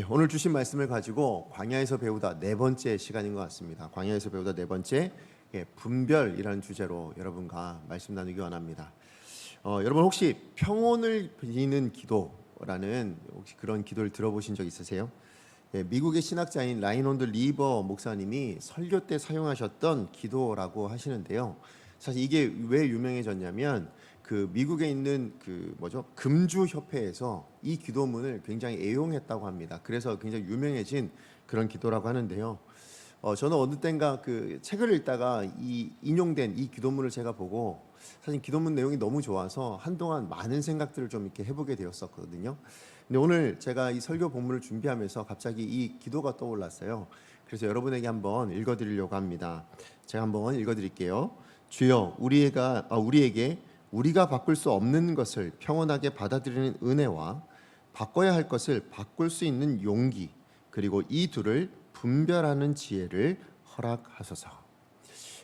오늘 주신 말씀을 가지고 광야에서 배우다 네 번째 시간인 것 같습니다. 광야에서 배우다 네 번째 분별이라는 주제로 여러분과 말씀 나누기 원합니다. 여러분 혹시 평온을 비는 기도라는 혹시 그런 기도를 들어보신 적 있으세요? 미국의 신학자인 라이논드 리버 목사님이 설교 때 사용하셨던 기도라고 하시는데요. 사실 이게 왜 유명해졌냐면 그 미국에 있는 금주 협회에서 이 기도문을 굉장히 애용했다고 합니다. 그래서 굉장히 유명해진 그런 기도라고 하는데요. 저는 어느 땐가 그 책을 읽다가 이 인용된 이 기도문을 제가 보고 사실 기도문 내용이 너무 좋아서 한동안 많은 생각들을 좀 이렇게 해보게 되었었거든요. 근데 오늘 제가 이 설교 본문을 준비하면서 갑자기 이 기도가 떠올랐어요. 그래서 여러분에게 한번 읽어드리려고 합니다. 제가 한번 읽어드릴게요. 주여, 우리에게 우리가 바꿀 수 없는 것을 평온하게 받아들이는 은혜와 바꿔야 할 것을 바꿀 수 있는 용기, 그리고 이 둘을 분별하는 지혜를 허락하소서.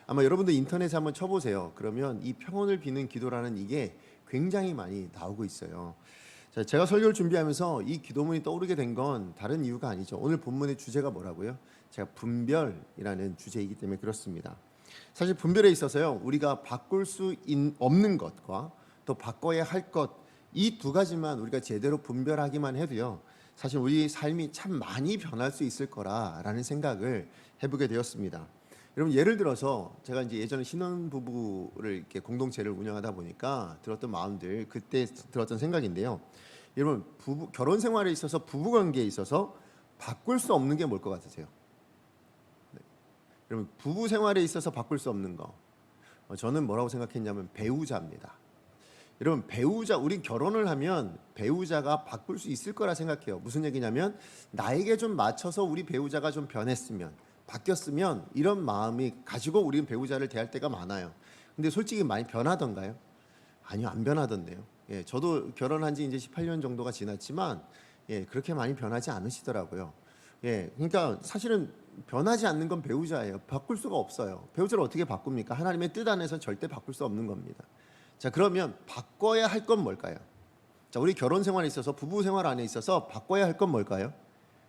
아마 여러분도 인터넷에 한번 쳐보세요. 그러면 이 평온을 비는 기도라는 이게 굉장히 많이 나오고 있어요. 자, 제가 설교를 준비하면서 이 기도문이 떠오르게 된 건 다른 이유가 아니죠. 오늘 본문의 주제가 뭐라고요? 제가 분별이라는 주제이기 때문에 그렇습니다. 사실 분별에 있어서요, 우리가 바꿀 수 없는 것과 또 바꿔야 할 것, 이 두 가지만 우리가 제대로 분별하기만 해도요, 사실 우리 삶이 참 많이 변할 수 있을 거라라는 생각을 해보게 되었습니다. 여러분, 예를 들어서 제가 이제 예전에 신혼부부를 이렇게 공동체를 운영하다 보니까 들었던 마음들, 그때 들었던 생각인데요. 여러분, 결혼 생활에 있어서 부부 관계에 있어서 바꿀 수 없는 게 뭘 것 같으세요? 여러분, 부부 생활에 있어서 바꿀 수 없는 거, 저는 뭐라고 생각했냐면 배우자입니다. 여러분, 우린 결혼을 하면 배우자가 바꿀 수 있을 거라 생각해요. 무슨 얘기냐면 나에게 좀 맞춰서 우리 배우자가 좀 변했으면, 바뀌었으면, 이런 마음이 가지고 우리는 배우자를 대할 때가 많아요. 근데 솔직히 많이 변하던가요? 아니요, 안 변하던데요. 저도 결혼한 지 이제 18년 정도가 지났지만 그렇게 많이 변하지 않으시더라고요. 그러니까 사실은 변하지 않는 건 배우자예요. 바꿀 수가 없어요. 배우자를 어떻게 바꿉니까? 하나님의 뜻 안에서 절대 바꿀 수 없는 겁니다. 자, 그러면 바꿔야 할 건 뭘까요? 자, 우리 결혼 생활에 있어서, 부부 생활 안에 있어서 바꿔야 할 건 뭘까요?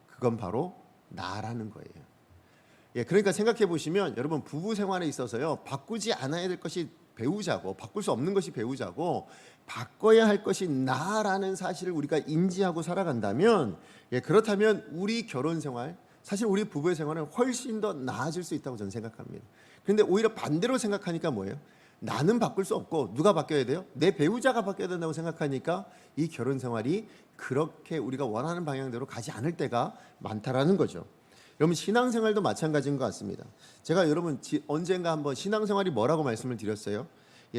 그건 바로 나라는 거예요. 그러니까 생각해 보시면 여러분, 부부 생활에 있어서요, 바꾸지 않아야 될 것이 배우자고, 바꿀 수 없는 것이 배우자고, 바꿔야 할 것이 나라는 사실을 우리가 인지하고 살아간다면, 그렇다면 우리 결혼 생활, 사실 우리 부부의 생활은 훨씬 더 나아질 수 있다고 저는 생각합니다. 그런데 오히려 반대로 생각하니까 뭐예요? 나는 바꿀 수 없고 누가 바뀌어야 돼요? 내 배우자가 바뀌어야 된다고 생각하니까 이 결혼 생활이 그렇게 우리가 원하는 방향대로 가지 않을 때가 많다라는 거죠. 여러분, 신앙생활도 마찬가지인 것 같습니다. 제가 여러분 언젠가 한번 신앙생활이 뭐라고 말씀을 드렸어요.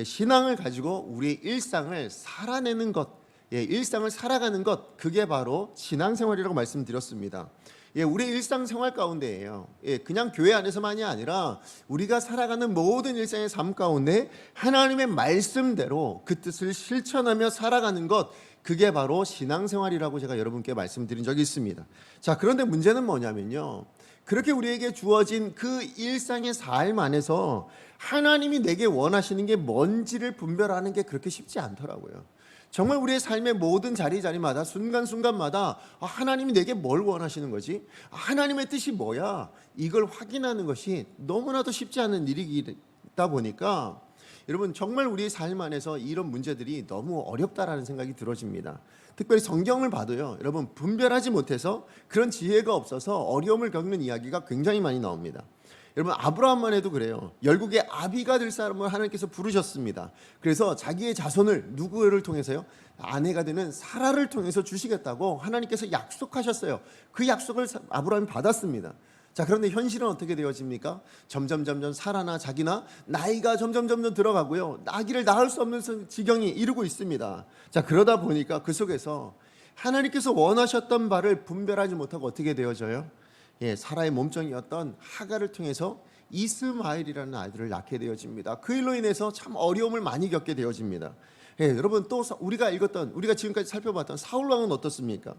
신앙을 가지고 우리의 일상을 살아내는 것, 일상을 살아가는 것, 그게 바로 신앙생활이라고 말씀드렸습니다. 우리의 일상생활 가운데예요. 그냥 교회 안에서만이 아니라 우리가 살아가는 모든 일상의 삶 가운데 하나님의 말씀대로 그 뜻을 실천하며 살아가는 것, 그게 바로 신앙생활이라고 제가 여러분께 말씀드린 적이 있습니다. 자, 그런데 문제는 뭐냐면요, 그렇게 우리에게 주어진 그 일상의 삶 안에서 하나님이 내게 원하시는 게 뭔지를 분별하는 게 그렇게 쉽지 않더라고요. 정말 우리의 삶의 모든 자리마다, 순간순간마다 하나님이 내게 뭘 원하시는 거지? 하나님의 뜻이 뭐야? 이걸 확인하는 것이 너무나도 쉽지 않은 일이다 보니까 여러분, 정말 우리의 삶 안에서 이런 문제들이 너무 어렵다라는 생각이 들어집니다. 특별히 성경을 봐도요, 여러분, 분별하지 못해서, 그런 지혜가 없어서 어려움을 겪는 이야기가 굉장히 많이 나옵니다. 여러분, 아브라함만 해도 그래요. 열국의 아비가 될 사람을 하나님께서 부르셨습니다. 그래서 자기의 자손을 누구를 통해서요? 아내가 되는 사라를 통해서 주시겠다고 하나님께서 약속하셨어요. 그 약속을 아브라함이 받았습니다. 자, 그런데 현실은 어떻게 되어집니까? 점점 사라나 자기나 나이가 점점 들어가고요, 아기를 낳을 수 없는 지경이 이르고 있습니다. 자, 그러다 보니까 그 속에서 하나님께서 원하셨던 바를 분별하지 못하고 어떻게 되어져요? 사라의 몸종이었던 하갈을 통해서 이스마엘이라는 아이들을 낳게 되어집니다. 그 일로 인해서 참 어려움을 많이 겪게 되어집니다. 여러분, 또 우리가 지금까지 살펴봤던 사울 왕은 어떻습니까?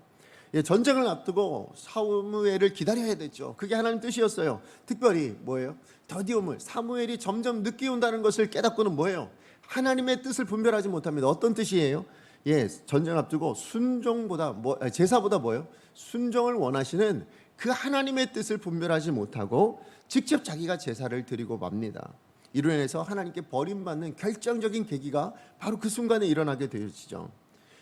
전쟁을 앞두고 사무엘을 기다려야 됐죠. 그게 하나님 뜻이었어요. 특별히 뭐예요? 더디움을, 사무엘이 점점 늦게 온다는 것을 깨닫고는 뭐예요? 하나님의 뜻을 분별하지 못합니다. 어떤 뜻이에요? 전쟁 앞두고 순종보다 제사보다 뭐예요? 순종을 원하시는 그 하나님의 뜻을 분별하지 못하고 직접 자기가 제사를 드리고 맙니다. 이로 인해서 하나님께 버림받는 결정적인 계기가 바로 그 순간에 일어나게 되어지죠.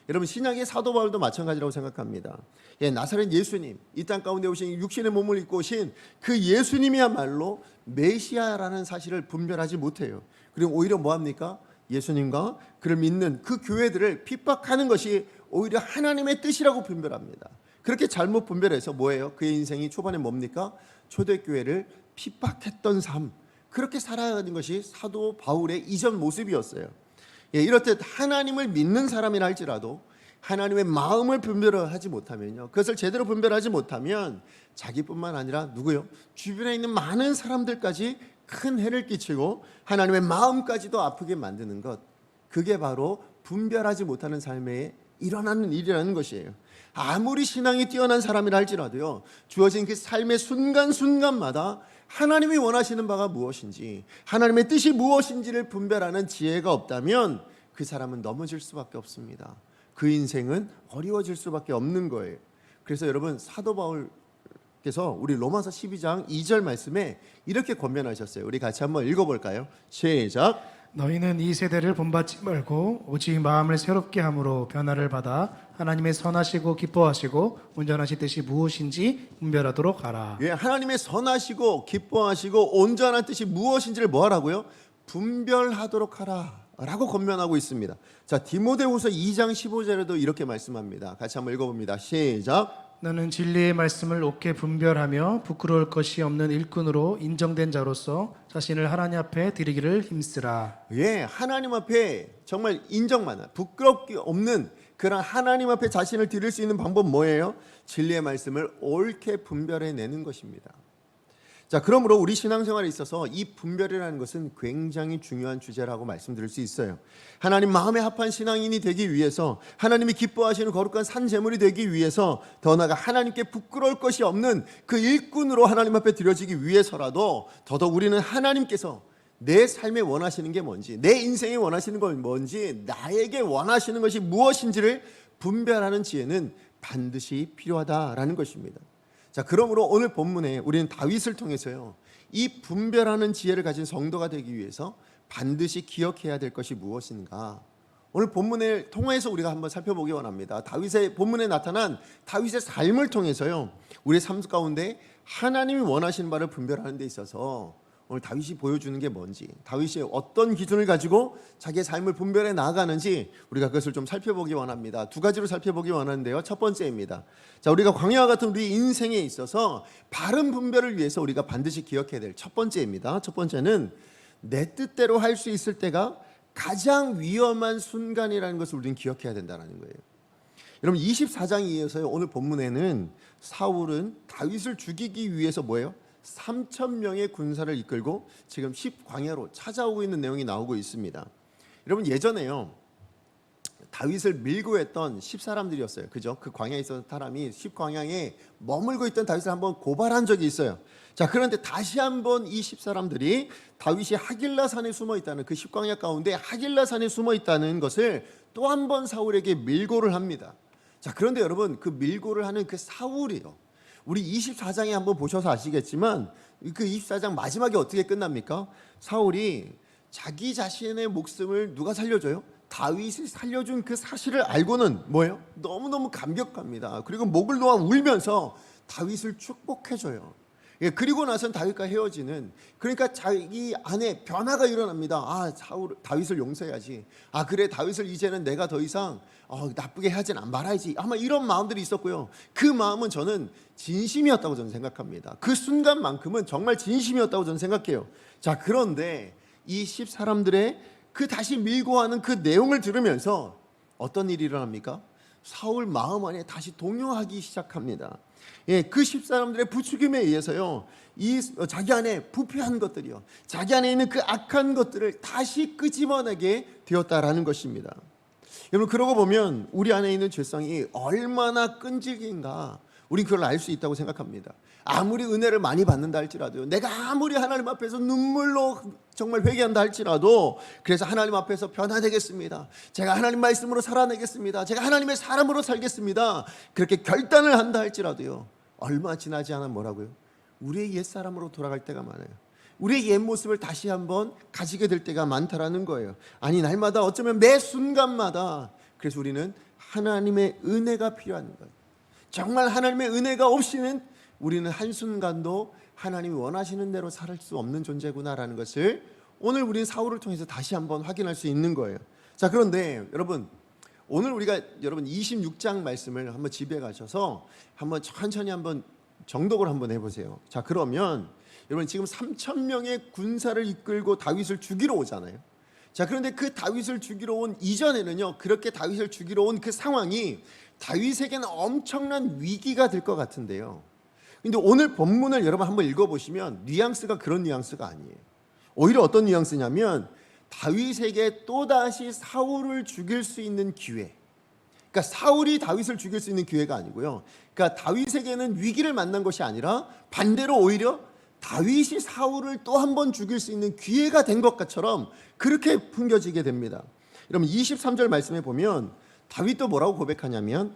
여러분, 신약의 사도 바울도 마찬가지라고 생각합니다. 나사렛 예수님, 이 땅 가운데 오신 육신의 몸을 입고 오신 그 예수님이야말로 메시아라는 사실을 분별하지 못해요. 그리고 오히려 뭐합니까? 예수님과 그를 믿는 그 교회들을 핍박하는 것이 오히려 하나님의 뜻이라고 분별합니다. 그렇게 잘못 분별해서 뭐예요? 그의 인생이 초반에 뭡니까? 초대교회를 핍박했던 삶, 그렇게 살아가는 것이 사도 바울의 이전 모습이었어요. 이렇듯 하나님을 믿는 사람이라 할지라도 하나님의 마음을 분별하지 못하면요, 그것을 제대로 분별하지 못하면 자기뿐만 아니라 누구요? 주변에 있는 많은 사람들까지 큰 해를 끼치고 하나님의 마음까지도 아프게 만드는 것, 그게 바로 분별하지 못하는 삶에 일어나는 일이라는 것이에요. 아무리 신앙이 뛰어난 사람이라 할지라도요, 주어진 그 삶의 순간순간마다 하나님이 원하시는 바가 무엇인지, 하나님의 뜻이 무엇인지를 분별하는 지혜가 없다면 그 사람은 넘어질 수밖에 없습니다. 그 인생은 어려워질 수밖에 없는 거예요. 그래서 여러분, 사도 바울께서 우리 로마서 12장 2절 말씀에 이렇게 권면하셨어요. 우리 같이 한번 읽어볼까요? 시작. 너희는 이 세대를 본받지 말고 오직 마음을 새롭게 함으로 변화를 받아 하나님의 선하시고 기뻐하시고 온전하신 뜻이 무엇인지 분별하도록 하라. 하나님의 선하시고 기뻐하시고 온전한 뜻이 무엇인지를 뭐 하라고요? 분별하도록 하라 라고 권면하고 있습니다. 자, 디모데후서 2장 15절에도 이렇게 말씀합니다. 같이 한번 읽어봅니다. 시작. 너는 진리의 말씀을 옳게 분별하며 부끄러울 것이 없는 일꾼으로 인정된 자로서 자신을 하나님 앞에 드리기를 힘쓰라. 하나님 앞에 정말 인정만, 부끄럽기 없는 그런 하나님 앞에 자신을 드릴 수 있는 방법 뭐예요? 진리의 말씀을 옳게 분별해내는 것입니다. 자, 그러므로 우리 신앙생활에 있어서 이 분별이라는 것은 굉장히 중요한 주제라고 말씀드릴 수 있어요. 하나님 마음에 합한 신앙인이 되기 위해서, 하나님이 기뻐하시는 거룩한 산제물이 되기 위해서, 더 나아가 하나님께 부끄러울 것이 없는 그 일꾼으로 하나님 앞에 드려지기 위해서라도 더더욱 우리는 하나님께서 내 삶에 원하시는 게 뭔지, 내 인생에 원하시는 건 뭔지, 나에게 원하시는 것이 무엇인지를 분별하는 지혜는 반드시 필요하다라는 것입니다. 자, 그러므로 오늘 본문에 우리는 다윗을 통해서요, 이 분별하는 지혜를 가진 성도가 되기 위해서 반드시 기억해야 될 것이 무엇인가, 오늘 본문을 통해서 우리가 한번 살펴보기 원합니다. 다윗의 본문에 나타난 다윗의 삶을 통해서요, 우리의 삶 가운데 하나님이 원하시는 바를 분별하는 데 있어서 오늘 다윗이 보여주는 게 뭔지, 다윗이 어떤 기준을 가지고 자기의 삶을 분별해 나아가는지 우리가 그것을 좀 살펴보기 원합니다. 두 가지로 살펴보기 원하는데요, 첫 번째입니다. 자, 우리가 광야와 같은 우리 인생에 있어서 바른 분별을 위해서 우리가 반드시 기억해야 될 첫 번째입니다. 첫 번째는 내 뜻대로 할 수 있을 때가 가장 위험한 순간이라는 것을 우리는 기억해야 된다는 거예요. 여러분, 24장에 이어서 오늘 본문에는 사울은 다윗을 죽이기 위해서 뭐예요? 3,000명의 군사를 이끌고 지금 10광야로 찾아오고 있는 내용이 나오고 있습니다. 여러분, 예전에요, 다윗을 밀고 했던 10사람들이었어요. 그죠? 그 광야에 있었던 사람이 10광야에 머물고 있던 다윗을 한번 고발한 적이 있어요. 자, 그런데 다시 한번 이 10사람들이 다윗이 하길라산에 숨어 있다는, 그 10광야 가운데 하길라산에 숨어 있다는 것을 또 한 번 사울에게 밀고를 합니다. 자, 그런데 여러분, 그 밀고를 하는 그 사울이요, 우리 24장에 한번 보셔서 아시겠지만 그 24장 마지막에 어떻게 끝납니까? 사울이 자기 자신의 목숨을 누가 살려줘요? 다윗이 살려준 그 사실을 알고는 뭐예요? 너무너무 감격합니다. 그리고 목을 놓아 울면서 다윗을 축복해줘요. 그리고 나선 다윗과 헤어지는, 그러니까 자기 안에 변화가 일어납니다. 아, 다윗을 용서해야지. 아, 그래, 다윗을 이제는 내가 더 이상 나쁘게 하진 말아야지. 아마 이런 마음들이 있었고요. 그 마음은 저는 진심이었다고 저는 생각합니다. 그 순간만큼은 정말 진심이었다고 저는 생각해요. 자, 그런데 이 10사람들의 그 다시 밀고 하는 그 내용을 들으면서 어떤 일이 일어납니까? 사울 마음 안에 다시 동요하기 시작합니다. 그 10사람들의 부추김에 의해서요, 자기 안에 부패한 것들이요, 자기 안에 있는 그 악한 것들을 다시 끄집어내게 되었다라는 것입니다. 여러분, 그러고 보면 우리 안에 있는 죄성이 얼마나 끈질긴가 우린 그걸 알 수 있다고 생각합니다. 아무리 은혜를 많이 받는다 할지라도요, 내가 아무리 하나님 앞에서 눈물로 정말 회개한다 할지라도, 그래서 하나님 앞에서 변화되겠습니다, 제가 하나님 말씀으로 살아내겠습니다, 제가 하나님의 사람으로 살겠습니다, 그렇게 결단을 한다 할지라도요, 얼마 지나지 않아 뭐라고요? 우리의 옛사람으로 돌아갈 때가 많아요. 우리의 옛 모습을 다시 한번 가지게 될 때가 많다라는 거예요. 아니, 날마다 어쩌면 매 순간마다. 그래서 우리는 하나님의 은혜가 필요한 거예요. 정말 하나님의 은혜가 없이는 우리는 한순간도 하나님이 원하시는 대로 살 수 없는 존재구나라는 것을 오늘 우리는 사울을 통해서 다시 한번 확인할 수 있는 거예요. 자, 그런데 여러분, 오늘 우리가 여러분 26장 말씀을 한번 집에 가셔서 한번 천천히 한번 정독을 한번 해보세요. 자, 그러면 여러분 지금 3,000명의 군사를 이끌고 다윗을 죽이러 오잖아요. 자, 그런데 그 다윗을 죽이러 온 이전에는요, 그렇게 다윗을 죽이러 온 그 상황이 다윗에게는 엄청난 위기가 될 것 같은데요. 근데 오늘 본문을 여러분 한번 읽어보시면 뉘앙스가 그런 뉘앙스가 아니에요. 오히려 어떤 뉘앙스냐면 다윗에게 또다시 사울을 죽일 수 있는 기회, 그러니까 사울이 다윗을 죽일 수 있는 기회가 아니고요, 그러니까 다윗에게는 위기를 만난 것이 아니라 반대로 오히려 다윗이 사울을 또 한 번 죽일 수 있는 기회가 된 것처럼 그렇게 풍겨지게 됩니다. 여러분 23절 말씀에 보면 다윗도 뭐라고 고백하냐면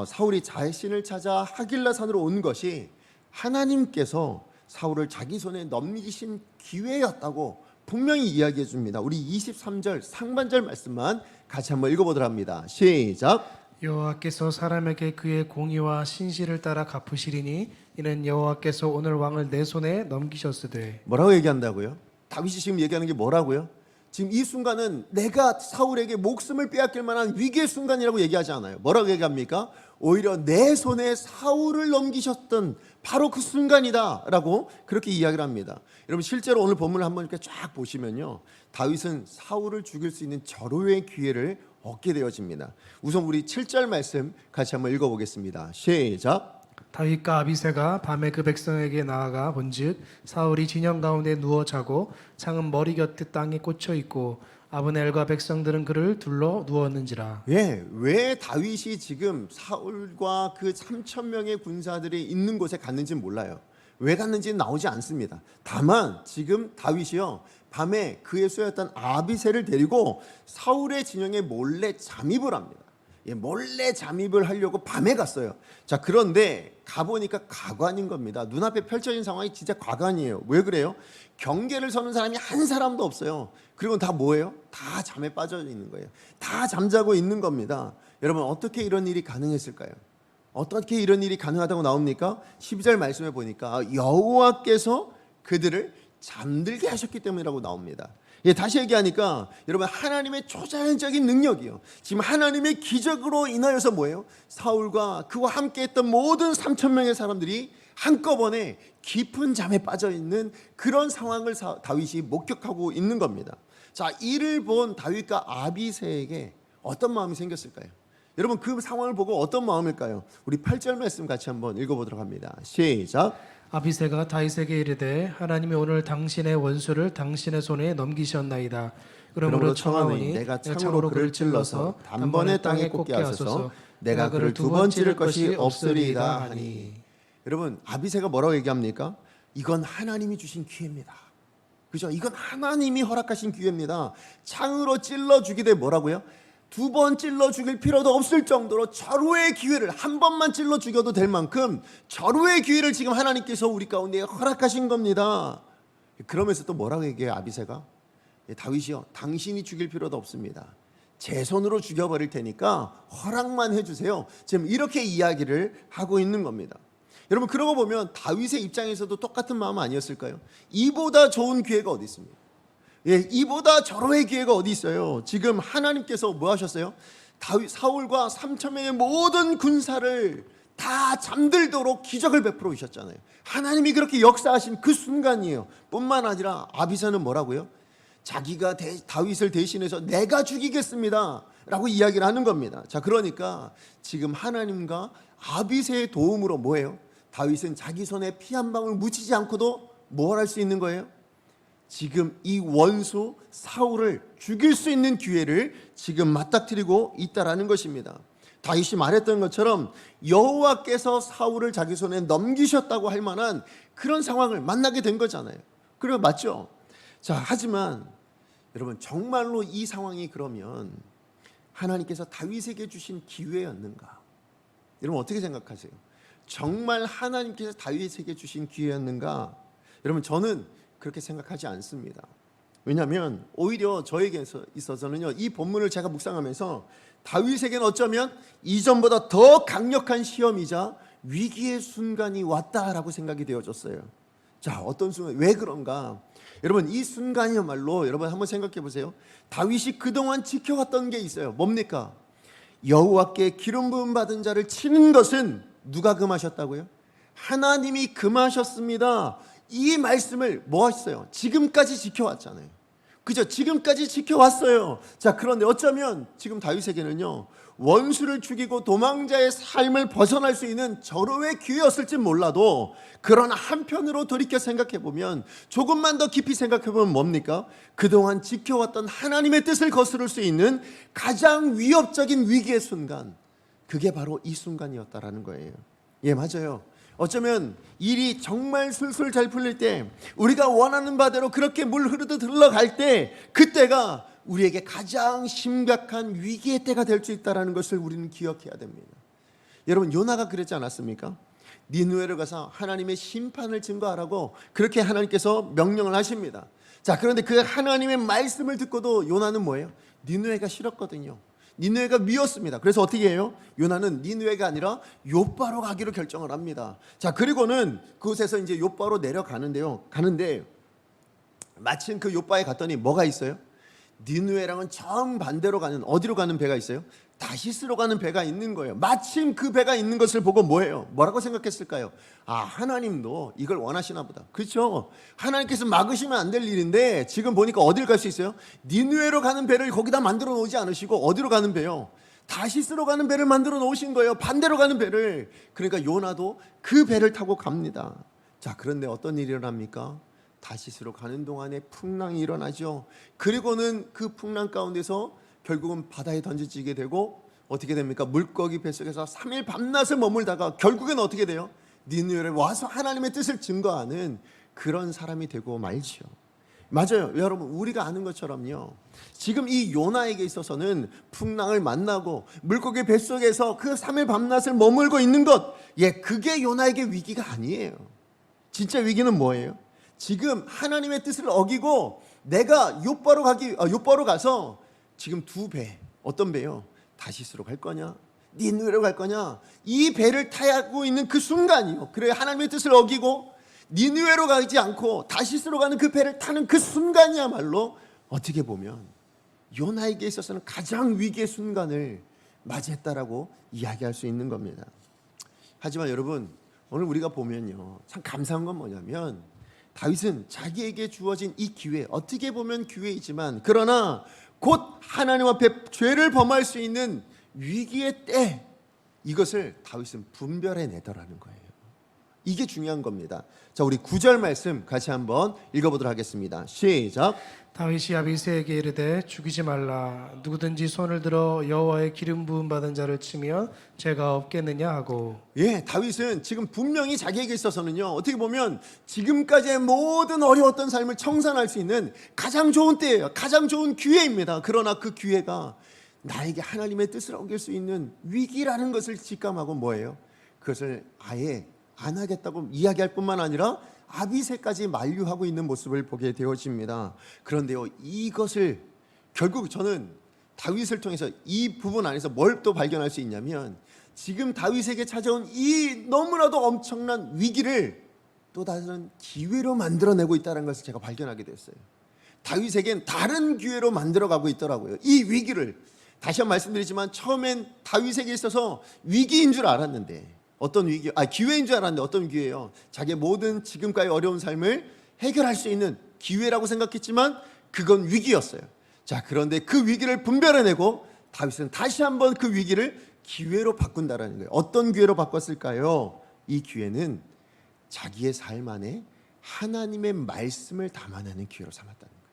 사울이 자신을 찾아 하길라산으로 온 것이 하나님께서 사울을 자기 손에 넘기신 기회였다고 분명히 이야기해 줍니다. 우리 23절 상반절 말씀만 같이 한번 읽어보도록 합니다. 시작. 여호와께서 사람에게 그의 공의와 신실을 따라 갚으시리니 이는 여호와께서 오늘 왕을 내 손에 넘기셨으되. 뭐라고 얘기한다고요? 다윗이 지금 얘기하는 게 뭐라고요? 지금 이 순간은 내가 사울에게 목숨을 빼앗길 만한 위기의 순간이라고 얘기하지 않아요. 뭐라고 얘기합니까? 오히려 내 손에 사울을 넘기셨던 바로 그 순간이다 라고 그렇게 이야기를 합니다. 여러분 실제로 오늘 본문을 한번 이렇게 쫙 보시면요, 다윗은 사울을 죽일 수 있는 절호의 기회를 얻게 되어집니다. 우선 우리 7절 말씀 같이 한번 읽어보겠습니다. 시작. 다윗과 아비새가 밤에 그 백성에게 나아가 본즉 사울이 진영 가운데 누워 자고 창은 머리 곁에 땅에 꽂혀 있고 아브넬과 백성들은 그를 둘러 누웠는지라. 왜 다윗이 지금 사울과 그 3,000명의 군사들이 있는 곳에 갔는지는 몰라요. 왜 갔는지는 나오지 않습니다. 다만 지금 다윗이요, 밤에 그의 수였던 아비새를 데리고 사울의 진영에 몰래 잠입을 합니다. 몰래 잠입을 하려고 밤에 갔어요. 자, 그런데 가보니까 가관인 겁니다. 눈앞에 펼쳐진 상황이 진짜 가관이에요. 왜 그래요? 경계를 서는 사람이 한 사람도 없어요. 그리고 다 뭐예요? 다 잠에 빠져 있는 거예요. 다 잠자고 있는 겁니다. 여러분 어떻게 이런 일이 가능했을까요? 어떻게 이런 일이 가능하다고 나옵니까? 12절 말씀에 보니까 여호와께서 그들을 잠들게 하셨기 때문이라고 나옵니다. 다시 얘기하니까 여러분 하나님의 초자연적인 능력이요, 지금 하나님의 기적으로 인하여서 뭐예요? 사울과 그와 함께했던 모든 3,000명의 사람들이 한꺼번에 깊은 잠에 빠져있는 그런 상황을 다윗이 목격하고 있는 겁니다. 자, 이를 본 다윗과 아비새에게 어떤 마음이 생겼을까요? 여러분 그 상황을 보고 어떤 마음일까요? 우리 8절 말씀 같이 한번 읽어보도록 합니다. 시작. 아비새가 다윗에게 이르되 하나님이 오늘 당신의 원수를 당신의 손에 넘기셨나이다. 그러므로 청하오니 내가 창으로 그를 찔러서 단번에 땅에 꽂게 하소서. 내가 그를 두 번 찌를 것이 없으리이다 하니. 여러분 아비새가 뭐라고 얘기합니까? 이건 하나님이 주신 기회입니다. 그죠? 이건 하나님이 허락하신 기회입니다. 창으로 찔러 죽이되 뭐라고요? 두 번 찔러 죽일 필요도 없을 정도로 절호의 기회를, 한 번만 찔러 죽여도 될 만큼 절호의 기회를 지금 하나님께서 우리 가운데 허락하신 겁니다. 그러면서 또 뭐라고 얘기해요? 아비새가 다윗이요, 당신이 죽일 필요도 없습니다. 제 손으로 죽여버릴 테니까 허락만 해주세요. 지금 이렇게 이야기를 하고 있는 겁니다. 여러분 그러고 보면 다윗의 입장에서도 똑같은 마음 아니었을까요? 이보다 좋은 기회가 어디 있습니까? 이보다 절호의 기회가 어디 있어요? 지금 하나님께서 뭐 하셨어요? 사울과 3,000명의 모든 군사를 다 잠들도록 기적을 베풀어 주셨잖아요. 하나님이 그렇게 역사하신 그 순간이에요. 뿐만 아니라 아비새는 뭐라고요? 자기가 다윗을 대신해서 내가 죽이겠습니다 라고 이야기를 하는 겁니다. 자, 그러니까 지금 하나님과 아비새의 도움으로 뭐예요? 다윗은 자기 손에 피 한 방울 묻히지 않고도 뭘 할 수 있는 거예요? 지금 이 원수 사울을 죽일 수 있는 기회를 지금 맞닥뜨리고 있다라는 것입니다. 다윗이 말했던 것처럼 여호와께서 사울을 자기 손에 넘기셨다고 할 만한 그런 상황을 만나게 된 거잖아요. 그래 맞죠? 자, 하지만 여러분 정말로 이 상황이 그러면 하나님께서 다윗에게 주신 기회였는가? 여러분 어떻게 생각하세요? 정말 하나님께서 다윗에게 주신 기회였는가? 여러분 저는 그렇게 생각하지 않습니다. 왜냐하면 오히려 저에게 있어서는요, 이 본문을 제가 묵상하면서 다윗에게는 어쩌면 이전보다 더 강력한 시험이자 위기의 순간이 왔다라고 생각이 되어졌어요. 자, 어떤 순간, 왜 그런가? 여러분 이 순간이야말로 여러분 한번 생각해 보세요. 다윗이 그동안 지켜왔던 게 있어요. 뭡니까? 여호와께 기름 부음 받은 자를 치는 것은 누가 금하셨다고요? 하나님이 금하셨습니다. 이 말씀을 뭐 하셨어요? 지금까지 지켜왔잖아요. 그죠? 지금까지 지켜왔어요. 자, 그런데 어쩌면 지금 다윗에게는요, 원수를 죽이고 도망자의 삶을 벗어날 수 있는 절호의 기회였을지 몰라도, 그러나 한편으로 돌이켜 생각해 보면, 조금만 더 깊이 생각해 보면 뭡니까? 그동안 지켜왔던 하나님의 뜻을 거스를 수 있는 가장 위협적인 위기의 순간, 그게 바로 이 순간이었다라는 거예요. 예, 맞아요. 어쩌면 일이 정말 술술 잘 풀릴 때, 우리가 원하는 바대로 그렇게 물 흐르듯 흘러갈 때, 그때가 우리에게 가장 심각한 위기의 때가 될 수 있다는 것을 우리는 기억해야 됩니다. 여러분 요나가 그랬지 않았습니까? 니느웨로 가서 하나님의 심판을 증거하라고 그렇게 하나님께서 명령을 하십니다. 자, 그런데 그 하나님의 말씀을 듣고도 요나는 뭐예요? 니느웨가 싫었거든요. 니느웨가 미웠습니다. 그래서 어떻게 해요? 요나는 니느웨가 아니라 요바로 가기로 결정을 합니다. 자, 그리고는 그곳에서 이제 요바로 내려가는데요. 가는데 마침 그 요바에 갔더니 뭐가 있어요? 니느웨랑은 정반대로 가는, 어디로 가는 배가 있어요? 다시스로 가는 배가 있는 거예요. 마침 그 배가 있는 것을 보고 뭐예요? 뭐라고 생각했을까요? 아, 하나님도 이걸 원하시나 보다. 그렇죠? 하나님께서 막으시면 안 될 일인데 지금 보니까 어딜 갈 수 있어요? 니느웨로 가는 배를 거기다 만들어 놓지 않으시고 어디로 가는 배요? 다시스로 가는 배를 만들어 놓으신 거예요. 반대로 가는 배를. 그러니까 요나도 그 배를 타고 갑니다. 자, 그런데 어떤 일이 일어납니까? 다시스로 가는 동안에 풍랑이 일어나죠. 그리고는 그 풍랑 가운데서 결국은 바다에 던져지게 되고 어떻게 됩니까? 물고기 뱃속에서 3일 밤낮을 머물다가 결국엔 어떻게 돼요? 니느웨에 와서 하나님의 뜻을 증거하는 그런 사람이 되고 말지요. 맞아요. 여러분 우리가 아는 것처럼요, 지금 이 요나에게 있어서는 풍랑을 만나고 물고기 뱃속에서 그 3일 밤낮을 머물고 있는 것, 예, 그게 요나에게 위기가 아니에요. 진짜 위기는 뭐예요? 지금 하나님의 뜻을 어기고 내가 요바로 가서 지금 두 배, 어떤 배요? 다시스로 갈 거냐? 니느웨로 갈 거냐? 이 배를 타고 있는 그 순간이요. 그래, 하나님의 뜻을 어기고 니느웨로 가지 않고 다시스로 가는 그 배를 타는 그 순간이야말로 어떻게 보면 요나에게 있어서는 가장 위기의 순간을 맞이했다라고 이야기할 수 있는 겁니다. 하지만 여러분 오늘 우리가 보면요, 참 감사한 건 뭐냐면 다윗은 자기에게 주어진 이 기회, 어떻게 보면 기회이지만 그러나 곧 하나님 앞에 죄를 범할 수 있는 위기의 때, 이것을 다윗은 분별해내더라는 거예요. 이게 중요한 겁니다. 자, 우리 9절 말씀 같이 한번 읽어보도록 하겠습니다. 시작. 다윗이 아비새에게 이르되 죽이지 말라. 누구든지 손을 들어 여호와의 기름 부음 받은 자를 치면 죄가 없겠느냐 하고. 예, 다윗은 지금 분명히 자기에게 있어서는요, 어떻게 보면 지금까지의 모든 어려웠던 삶을 청산할 수 있는 가장 좋은 때예요. 가장 좋은 기회입니다. 그러나 그 기회가 나에게 하나님의 뜻을 어길 수 있는 위기라는 것을 직감하고 뭐예요? 그것을 아예 안 하겠다고 이야기할 뿐만 아니라 아비새까지 만류하고 있는 모습을 보게 되어집니다. 그런데요, 이것을 결국 저는 다윗을 통해서 이 부분 안에서 뭘 또 발견할 수 있냐면, 지금 다윗에게 찾아온 이 너무나도 엄청난 위기를 또 다른 기회로 만들어내고 있다는 것을 제가 발견하게 됐어요. 다윗에겐 다른 기회로 만들어가고 있더라고요. 이 위기를 다시 한번 말씀드리지만 처음엔 다윗에게 있어서 위기인 줄 알았는데, 어떤 위기? 기회인 줄 알았는데 어떤 기회예요? 자기의 모든 지금까지 어려운 삶을 해결할 수 있는 기회라고 생각했지만 그건 위기였어요. 자, 그런데 그 위기를 분별해내고 다윗은 다시 한번 그 위기를 기회로 바꾼다라는 거예요. 어떤 기회로 바꿨을까요? 이 기회는 자기의 삶 안에 하나님의 말씀을 담아내는 기회로 삼았다는 거예요.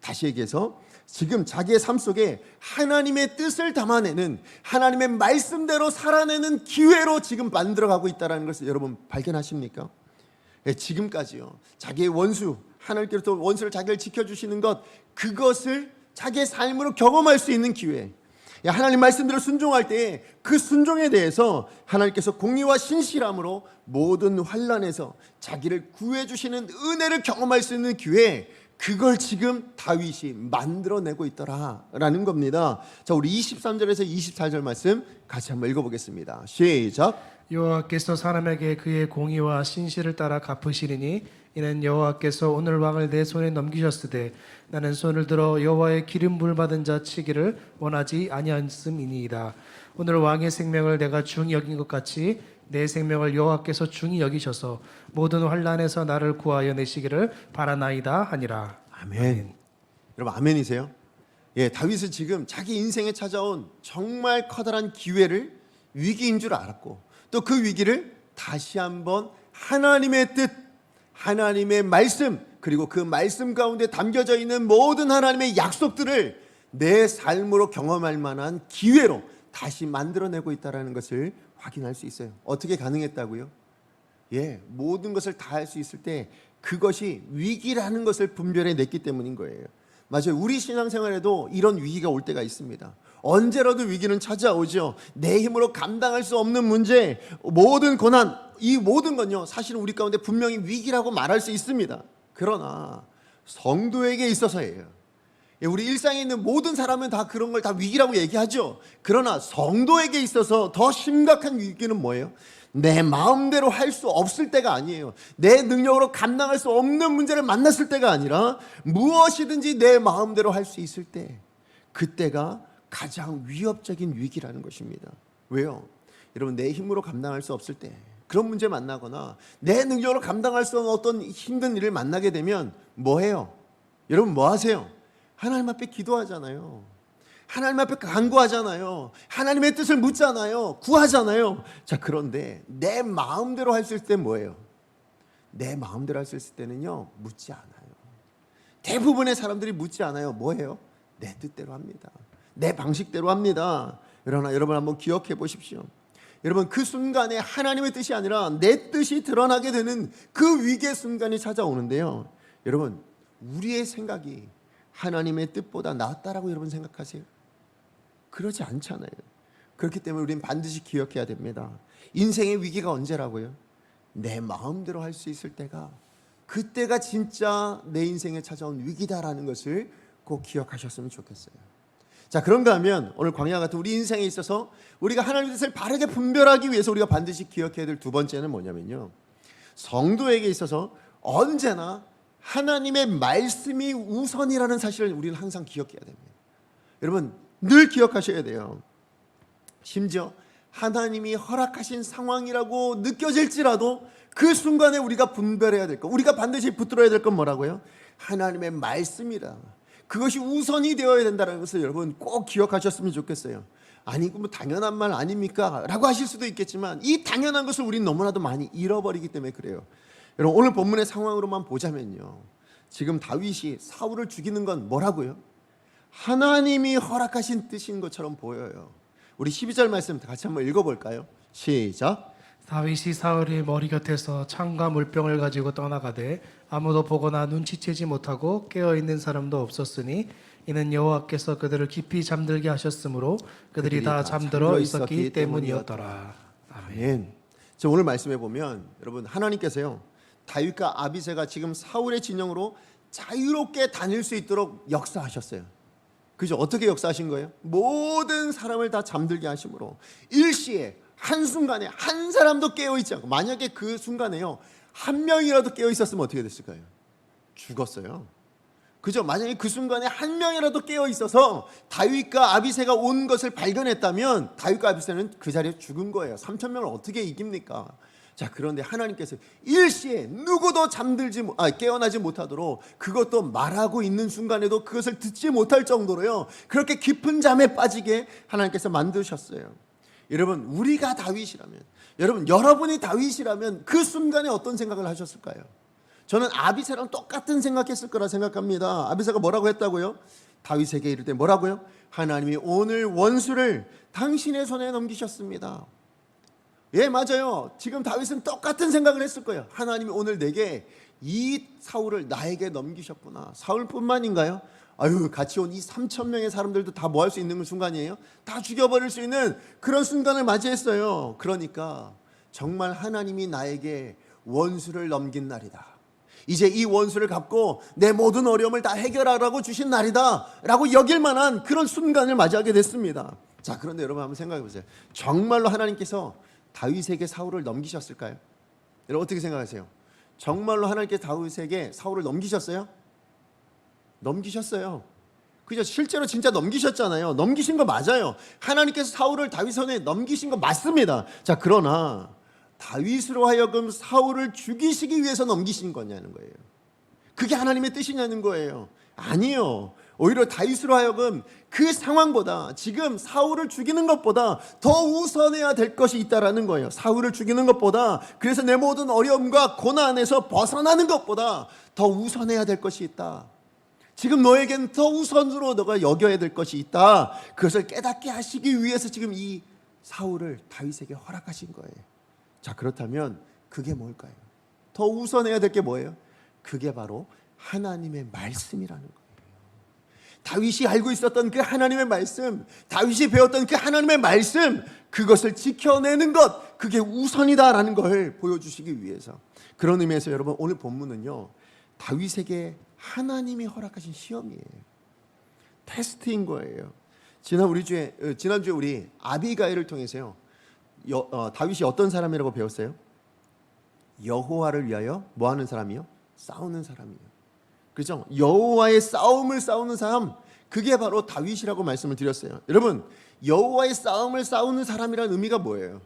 다시 얘기해서 지금 자기의 삶 속에 하나님의 뜻을 담아내는, 하나님의 말씀대로 살아내는 기회로 지금 만들어가고 있다는 것을 여러분 발견하십니까? 예, 지금까지요. 자기의 원수, 하나님께서 원수를 자기를 지켜주시는 것, 그것을 자기의 삶으로 경험할 수 있는 기회. 하나님 말씀대로 순종할 때 그 순종에 대해서 하나님께서 공의와 신실함으로 모든 환난에서 자기를 구해주시는 은혜를 경험할 수 있는 기회, 그걸 지금 다윗이 만들어내고 있더라라는 겁니다. 자, 우리 23절에서 24절 말씀 같이 한번 읽어보겠습니다. 시작. 여호와께서 사람에게 그의 공의와 신실을 따라 갚으시리니 이는 여호와께서 오늘 왕을 내 손에 넘기셨으되 나는 손을 들어 여호와의 기름 부을 받은 자 치기를 원하지 아니하였음이니이다. 오늘 왕의 생명을 내가 중히 여긴 것 같이 내 생명을 여호와께서 중히 여기셔서 모든 환난에서 나를 구하여 내시기를 바라나이다 하니라. 아멘. 여러분 아멘이세요? 예, 다윗은 지금 자기 인생에 찾아온 정말 커다란 기회를 위기인 줄 알았고, 또 그 위기를 다시 한번 하나님의 뜻, 하나님의 말씀, 그리고 그 말씀 가운데 담겨져 있는 모든 하나님의 약속들을 내 삶으로 경험할 만한 기회로 다시 만들어내고 있다는 것을 확인할 수 있어요. 어떻게 가능했다고요? 예, 모든 것을 다 할 수 있을 때 그것이 위기라는 것을 분별해냈기 때문인 거예요. 맞아요. 우리 신앙생활에도 이런 위기가 올 때가 있습니다. 언제라도 위기는 찾아오죠. 내 힘으로 감당할 수 없는 문제, 모든 고난, 이 모든 건요 사실은 우리 가운데 분명히 위기라고 말할 수 있습니다. 그러나 성도에게 있어서예요. 우리 일상에 있는 모든 사람은 다 그런 걸 다 위기라고 얘기하죠. 그러나 성도에게 있어서 더 심각한 위기는 뭐예요? 내 마음대로 할 수 없을 때가 아니에요. 내 능력으로 감당할 수 없는 문제를 만났을 때가 아니라 무엇이든지 내 마음대로 할 수 있을 때, 그때가 가장 위협적인 위기라는 것입니다. 왜요? 여러분, 내 힘으로 감당할 수 없을 때, 그런 문제 만나거나 내 능력으로 감당할 수 없는 어떤 힘든 일을 만나게 되면 뭐 해요? 여러분 뭐 하세요? 하나님 앞에 기도하잖아요. 하나님 앞에 간구하잖아요. 하나님의 뜻을 묻잖아요. 구하잖아요. 자, 그런데 내 마음대로 할 수 있을 때 뭐예요? 내 마음대로 할 수 있을 때는요, 묻지 않아요. 대부분의 사람들이 묻지 않아요. 뭐예요? 내 뜻대로 합니다. 내 방식대로 합니다. 그러나 여러분 한번 기억해 보십시오. 여러분, 그 순간에 하나님의 뜻이 아니라 내 뜻이 드러나게 되는 그 위기의 순간이 찾아오는데요, 여러분, 우리의 생각이 하나님의 뜻보다 낫다라고 여러분 생각하세요? 그러지 않잖아요. 그렇기 때문에 우리는 반드시 기억해야 됩니다. 인생의 위기가 언제라고요? 내 마음대로 할 수 있을 때가, 그때가 진짜 내 인생에 찾아온 위기다라는 것을 꼭 기억하셨으면 좋겠어요. 자, 그런가 하면 오늘 광야 같은 우리 인생에 있어서 우리가 하나님의 뜻을 바르게 분별하기 위해서 우리가 반드시 기억해야 될 두 번째는 뭐냐면요, 성도에게 있어서 언제나 하나님의 말씀이 우선이라는 사실을 우리는 항상 기억해야 됩니다. 여러분 늘 기억하셔야 돼요. 심지어 하나님이 허락하신 상황이라고 느껴질지라도 그 순간에 우리가 분별해야 될 것, 우리가 반드시 붙들어야 될 건 뭐라고요? 하나님의 말씀이다. 그것이 우선이 되어야 된다는 것을 여러분 꼭 기억하셨으면 좋겠어요. 아니, 뭐 당연한 말 아닙니까? 라고 하실 수도 있겠지만, 이 당연한 것을 우리는 너무나도 많이 잃어버리기 때문에 그래요. 여러분, 오늘 본문의 상황으로만 보자면요, 지금 다윗이 사울을 죽이는 건 뭐라고요? 하나님이 허락하신 뜻인 것처럼 보여요. 우리 12절 말씀 같이 한번 읽어볼까요? 시작. 다윗이 사울의 머리 곁에서 창과 물병을 가지고 떠나가되 아무도 보거나 눈치채지 못하고 깨어있는 사람도 없었으니 이는 여호와께서 그들을 깊이 잠들게 하셨으므로 그들이 다 잠들어 있었기 때문이었더라. 아멘. 저 오늘 말씀해 보면 여러분, 하나님께서요 다윗과 아비새가 지금 사울의 진영으로 자유롭게 다닐 수 있도록 역사하셨어요. 그죠? 어떻게 역사하신 거예요? 모든 사람을 다 잠들게 하심으로 일시에 한순간에 한 사람도 깨어있지 않고, 만약에 그 순간에요 한 명이라도 깨어있었으면 어떻게 됐을까요? 죽었어요. 그죠? 만약에 그 순간에 한 명이라도 깨어있어서 다윗과 아비새가 온 것을 발견했다면 다윗과 아비새는 그 자리에 죽은 거예요. 3,000명을 어떻게 이깁니까? 자, 그런데 하나님께서 일시에 누구도 깨어나지 못하도록, 그것도 말하고 있는 순간에도 그것을 듣지 못할 정도로요, 그렇게 깊은 잠에 빠지게 하나님께서 만드셨어요. 여러분, 우리가 다윗이라면, 여러분이 다윗이라면 그 순간에 어떤 생각을 하셨을까요? 저는 아비새랑 똑같은 생각했을 거라 생각합니다. 아비새가 뭐라고 했다고요? 다윗에게 이를 때 뭐라고요? 하나님이 오늘 원수를 당신의 손에 넘기셨습니다. 예, 맞아요. 지금 다윗은 똑같은 생각을 했을 거예요. 하나님이 오늘 내게 이 사울을 나에게 넘기셨구나. 사울뿐만인가요? 아유, 같이 온 이 3천 명의 사람들도 다 뭐 할 수 있는 순간이에요? 다 죽여버릴 수 있는 그런 순간을 맞이했어요. 그러니까 정말 하나님이 나에게 원수를 넘긴 날이다. 이제 이 원수를 갚고 내 모든 어려움을 다 해결하라고 주신 날이다 라고 여길 만한 그런 순간을 맞이하게 됐습니다. 자, 그런데 여러분 한번 생각해 보세요. 정말로 하나님께서 다윗에게 사울을 넘기셨을까요? 여러분 어떻게 생각하세요? 정말로 하나님께서 다윗에게 사울을 넘기셨어요? 넘기셨어요. 그죠? 실제로 진짜 넘기셨잖아요. 넘기신 거 맞아요. 하나님께서 사울을 다윗 손에 넘기신 거 맞습니다. 자, 그러나 다윗으로 하여금 사울을 죽이시기 위해서 넘기신 거냐는 거예요. 그게 하나님의 뜻이냐는 거예요. 아니요. 오히려 다윗으로 하여금 그 상황보다 지금 사울을 죽이는 것보다 더 우선해야 될 것이 있다라는 거예요. 사울을 죽이는 것보다, 그래서 내 모든 어려움과 고난에서 벗어나는 것보다 더 우선해야 될 것이 있다. 지금 너에겐 더 우선으로 너가 여겨야 될 것이 있다. 그것을 깨닫게 하시기 위해서 지금 이 사울을 다윗에게 허락하신 거예요. 자, 그렇다면 그게 뭘까요? 더 우선해야 될 게 뭐예요? 그게 바로 하나님의 말씀이라는 거예요. 다윗이 알고 있었던 그 하나님의 말씀, 다윗이 배웠던 그 하나님의 말씀, 그것을 지켜내는 것, 그게 우선이다라는 걸 보여주시기 위해서. 그런 의미에서 여러분 오늘 본문은요, 다윗에게 하나님이 허락하신 시험이에요. 테스트인 거예요. 지난주에 우리 아비가일을 통해서요, 다윗이 어떤 사람이라고 배웠어요? 여호와를 위하여 뭐 하는 사람이요? 싸우는 사람이에요. 그렇죠? 여호와의 싸움을 싸우는 사람, 그게 바로 다윗이라고 말씀을 드렸어요. 여러분, 여호와의 싸움을 싸우는 사람이라는 의미가 뭐예요?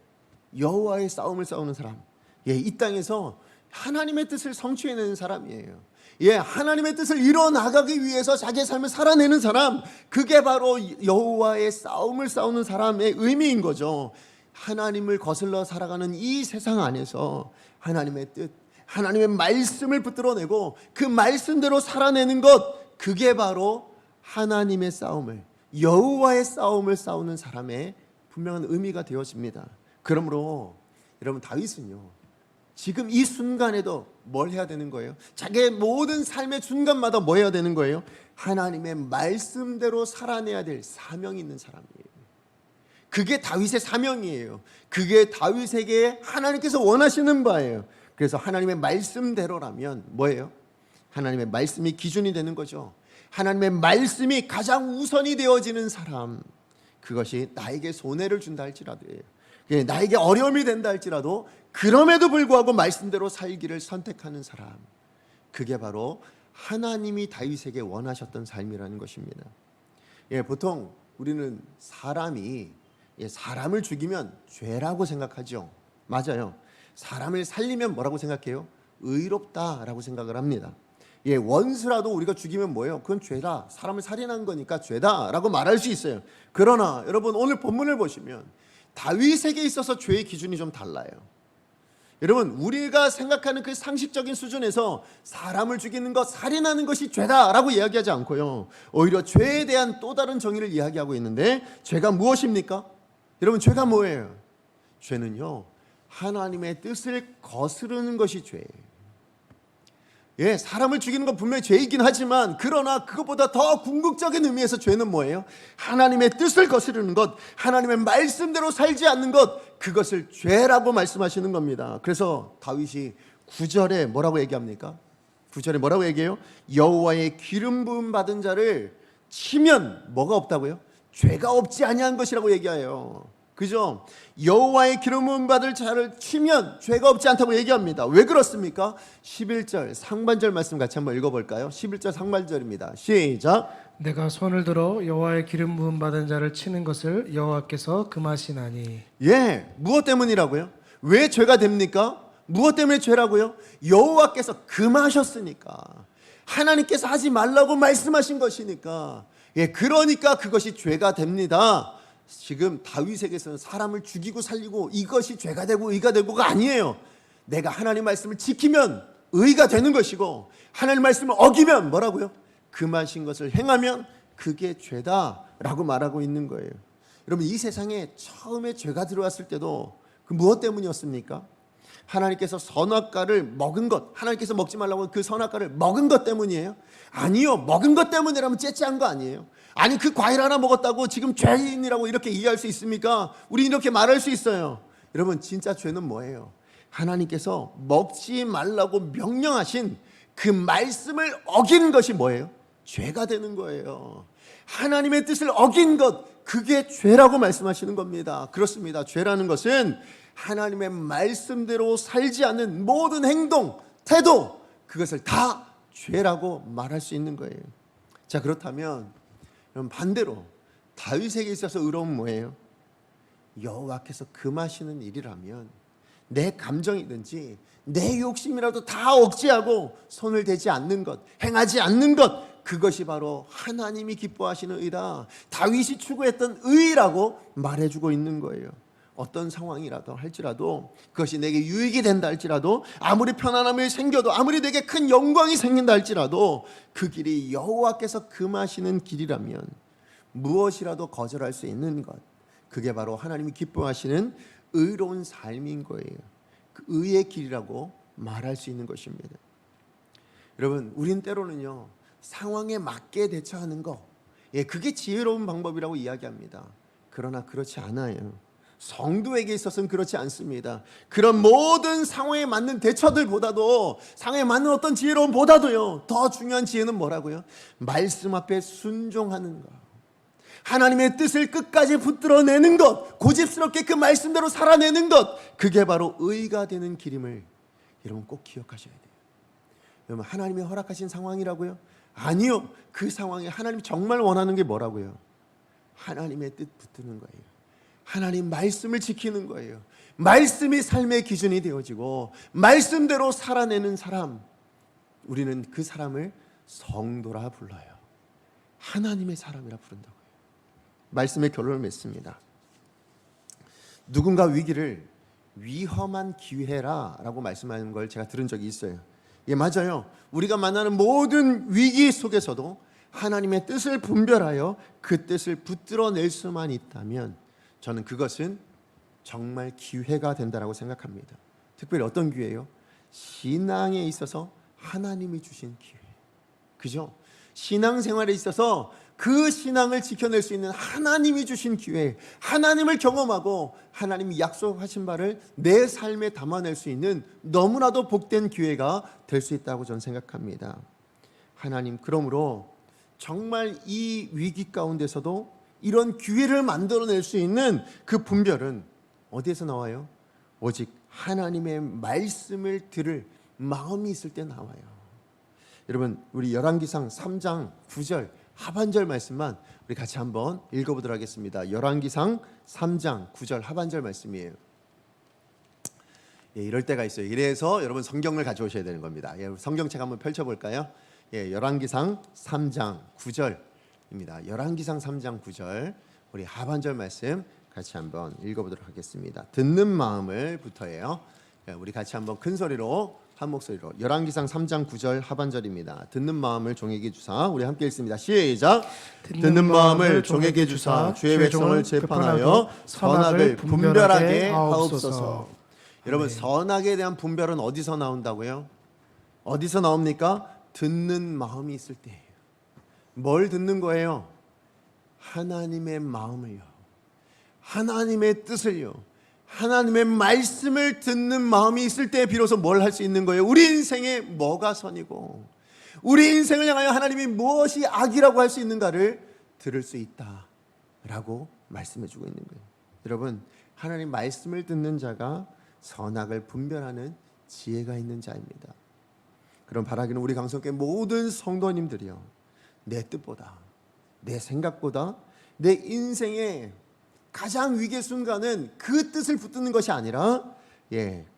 여호와의 싸움을 싸우는 사람, 예, 이 땅에서 하나님의 뜻을 성취해내는 사람이에요. 예, 하나님의 뜻을 이뤄나가기 위해서 자기의 삶을 살아내는 사람, 그게 바로 여호와의 싸움을 싸우는 사람의 의미인 거죠. 하나님을 거슬러 살아가는 이 세상 안에서 하나님의 뜻, 하나님의 말씀을 붙들어내고 그 말씀대로 살아내는 것, 그게 바로 하나님의 싸움을, 여호와의 싸움을 싸우는 사람의 분명한 의미가 되어집니다. 그러므로 여러분, 다윗은요, 지금 이 순간에도 뭘 해야 되는 거예요? 자기의 모든 삶의 순간마다 뭐 해야 되는 거예요? 하나님의 말씀대로 살아내야 될 사명이 있는 사람이에요. 그게 다윗의 사명이에요. 그게 다윗에게 하나님께서 원하시는 바예요. 그래서 하나님의 말씀대로라면 뭐예요? 하나님의 말씀이 기준이 되는 거죠. 하나님의 말씀이 가장 우선이 되어지는 사람, 그것이 나에게 손해를 준다 할지라도예요. 나에게 어려움이 된다 할지라도 그럼에도 불구하고 말씀대로 살기를 선택하는 사람, 그게 바로 하나님이 다윗에게 원하셨던 삶이라는 것입니다. 예, 보통 우리는 사람이 사람을 죽이면 죄라고 생각하죠. 맞아요. 사람을 살리면 뭐라고 생각해요? 의롭다라고 생각을 합니다. 예, 원수라도 우리가 죽이면 뭐예요? 그건 죄다. 사람을 살인한 거니까 죄다라고 말할 수 있어요. 그러나 여러분, 오늘 본문을 보시면 다윗에게 있어서 죄의 기준이 좀 달라요. 여러분, 우리가 생각하는 그 상식적인 수준에서 사람을 죽이는 것, 살인하는 것이 죄다라고 이야기하지 않고요, 오히려 죄에 대한 또 다른 정의를 이야기하고 있는데, 죄가 무엇입니까? 여러분, 죄가 뭐예요? 죄는요, 하나님의 뜻을 거스르는 것이 죄예요. 예, 사람을 죽이는 건 분명히 죄이긴 하지만, 그러나 그것보다 더 궁극적인 의미에서 죄는 뭐예요? 하나님의 뜻을 거스르는 것, 하나님의 말씀대로 살지 않는 것, 그것을 죄라고 말씀하시는 겁니다. 그래서 다윗이 9절에 뭐라고 얘기합니까? 9절에 뭐라고 얘기해요? 여호와의 기름 부음 받은 자를 치면 뭐가 없다고요? 죄가 없지 아니한 것이라고 얘기해요. 그죠? 여호와의 기름 부음 받을 자를 치면 죄가 없지 않다고 얘기합니다. 왜 그렇습니까? 11절 상반절 말씀 같이 한번 읽어볼까요? 11절 상반절입니다. 시작. 내가 손을 들어 여호와의 기름 부음 받은 자를 치는 것을 여호와께서 금하시나니. 예, 무엇 때문이라고요? 왜 죄가 됩니까? 무엇 때문에 죄라고요? 여호와께서 금하셨으니까, 하나님께서 하지 말라고 말씀하신 것이니까, 예, 그러니까 그것이 죄가 됩니다. 지금 다윗에게서는 사람을 죽이고 살리고 이것이 죄가 되고 의가 되고가 아니에요. 내가 하나님 말씀을 지키면 의가 되는 것이고, 하나님 말씀을 어기면 뭐라고요? 금하신 것을 행하면 그게 죄다라고 말하고 있는 거예요. 여러분, 이 세상에 처음에 죄가 들어왔을 때도 그 무엇 때문이었습니까? 하나님께서 선악과를 먹은 것, 하나님께서 먹지 말라고 그 선악과를 먹은 것 때문이에요? 아니요. 먹은 것 때문이라면 째째한 거 아니에요. 아니, 그 과일 하나 먹었다고 지금 죄인이라고 이렇게 이해할 수 있습니까? 우리 이렇게 말할 수 있어요. 여러분, 진짜 죄는 뭐예요? 하나님께서 먹지 말라고 명령하신 그 말씀을 어긴 것이 뭐예요? 죄가 되는 거예요. 하나님의 뜻을 어긴 것, 그게 죄라고 말씀하시는 겁니다. 그렇습니다. 죄라는 것은 하나님의 말씀대로 살지 않는 모든 행동, 태도, 그것을 다 죄라고 말할 수 있는 거예요. 자, 그렇다면 반대로 다윗에게 있어서 의로움은 뭐예요? 여호와께서 금하시는 일이라면 내 감정이든지 내 욕심이라도 다 억제하고 손을 대지 않는 것, 행하지 않는 것, 그것이 바로 하나님이 기뻐하시는 의다. 다윗이 추구했던 의라고 말해주고 있는 거예요. 어떤 상황이라도 할지라도, 그것이 내게 유익이 된다 할지라도, 아무리 편안함이 생겨도, 아무리 내게 큰 영광이 생긴다 할지라도, 그 길이 여호와께서 금하시는 길이라면 무엇이라도 거절할 수 있는 것, 그게 바로 하나님이 기뻐하시는 의로운 삶인 거예요. 그 의의 길이라고 말할 수 있는 것입니다. 여러분, 우린 때로는요, 상황에 맞게 대처하는 거, 그게 지혜로운 방법이라고 이야기합니다. 그러나 그렇지 않아요. 성도에게 있어서는 그렇지 않습니다. 그런 모든 상황에 맞는 대처들보다도, 상황에 맞는 어떤 지혜로움보다도요, 더 중요한 지혜는 뭐라고요? 말씀 앞에 순종하는 것, 하나님의 뜻을 끝까지 붙들어내는 것, 고집스럽게 그 말씀대로 살아내는 것, 그게 바로 의가 되는 길임을 여러분 꼭 기억하셔야 돼요. 여러분, 하나님이 허락하신 상황이라고요? 아니요. 그 상황에 하나님이 정말 원하는 게 뭐라고요? 하나님의 뜻 붙드는 거예요. 하나님 말씀을 지키는 거예요. 말씀이 삶의 기준이 되어지고 말씀대로 살아내는 사람, 우리는 그 사람을 성도라 불러요. 하나님의 사람이라 부른다고요. 말씀의 결론을 맺습니다. 누군가 위기를 위험한 기회라 라고 말씀하는 걸 제가 들은 적이 있어요. 예, 맞아요. 우리가 만나는 모든 위기 속에서도 하나님의 뜻을 분별하여 그 뜻을 붙들어낼 수만 있다면 저는 그것은 정말 기회가 된다라고 생각합니다. 특별히 어떤 기회예요? 신앙에 있어서 하나님이 주신 기회. 그죠? 신앙생활에 있어서 그 신앙을 지켜낼 수 있는 하나님이 주신 기회, 하나님을 경험하고 하나님이 약속하신 바를 내 삶에 담아낼 수 있는 너무나도 복된 기회가 될 수 있다고 저는 생각합니다. 하나님, 그러므로 정말 이 위기 가운데서도 이런 기회를 만들어낼 수 있는 그 분별은 어디에서 나와요? 오직 하나님의 말씀을 들을 마음이 있을 때 나와요. 여러분, 우리 열왕기상 3장 9절 하반절 말씀만 우리 같이 한번 읽어보도록 하겠습니다. 열왕기상 3장 9절 하반절 말씀이에요. 이럴 때가 있어요. 이래서 여러분 성경을 가져오셔야 되는 겁니다. 성경책 한번 펼쳐볼까요? 열왕기상 3장 9절입니다. 열왕기상 3장 9절 우리 하반절 말씀 같이 한번 읽어보도록 하겠습니다. 듣는 마음을부터예요. 우리 같이 한번 큰 소리로 한 목소리로 열왕기상 3장 9절 하반절입니다. 듣는 마음을 종에게 주사 우리 함께 읽습니다. 시작. 듣는 마음을 종에게 주사 주의 백성을 재판하여 선악을 분별하게 하옵소서. 여러분, 선악에 대한 분별은 어디서 나온다고요? 어디서 나옵니까? 듣는 마음이 있을 때예요. 뭘 듣는 거예요? 하나님의 마음을요, 하나님의 뜻을요, 하나님의 말씀을 듣는 마음이 있을 때 비로소 뭘 할 수 있는 거예요? 우리 인생에 뭐가 선이고 우리 인생을 향하여 하나님이 무엇이 악이라고 할 수 있는가를 들을 수 있다라고 말씀해 주고 있는 거예요. 여러분, 하나님 말씀을 듣는 자가 선악을 분별하는 지혜가 있는 자입니다. 그럼 바라기는 우리 강성교회 모든 성도님들이요, 내 뜻보다, 내 생각보다, 내 인생의 가장 위기의 순간은 그 뜻을 붙드는 것이 아니라